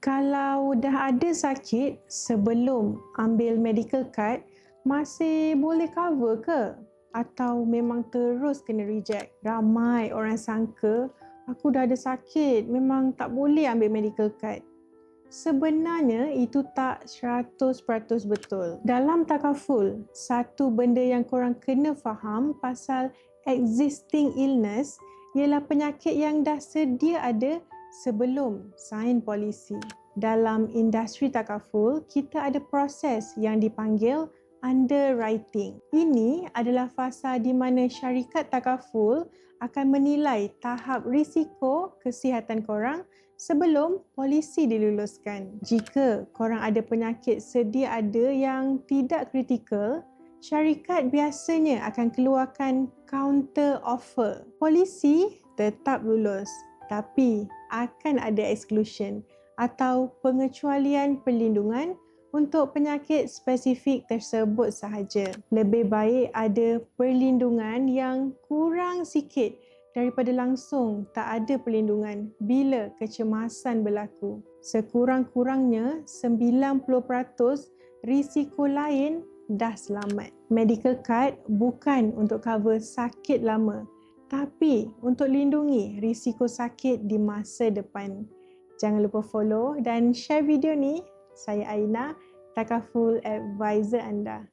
Kalau dah ada sakit sebelum ambil medical card, masih boleh cover ke? Atau memang terus kena reject? Ramai orang sangka aku dah ada sakit, memang tak boleh ambil medical card. Sebenarnya itu tak 100% betul. Dalam takaful, satu benda yang korang kena faham pasal existing illness ialah penyakit yang dah sedia ada sebelum sign polisi. Dalam industri takaful, kita ada proses yang dipanggil underwriting. Ini adalah fasa di mana syarikat takaful akan menilai tahap risiko kesihatan korang sebelum polisi diluluskan. Jika korang ada penyakit sedia ada yang tidak kritikal, syarikat biasanya akan keluarkan counter offer. Polisi tetap lulus, tapi akan ada exclusion atau pengecualian perlindungan untuk penyakit spesifik tersebut sahaja. Lebih baik ada perlindungan yang kurang sikit daripada langsung tak ada perlindungan bila kecemasan berlaku. Sekurang-kurangnya 90% risiko lain dah selamat. Medical card bukan untuk cover sakit lama, tapi untuk lindungi risiko sakit di masa depan. Jangan lupa follow dan share video ni. Saya Aina, Takaful Advisor anda.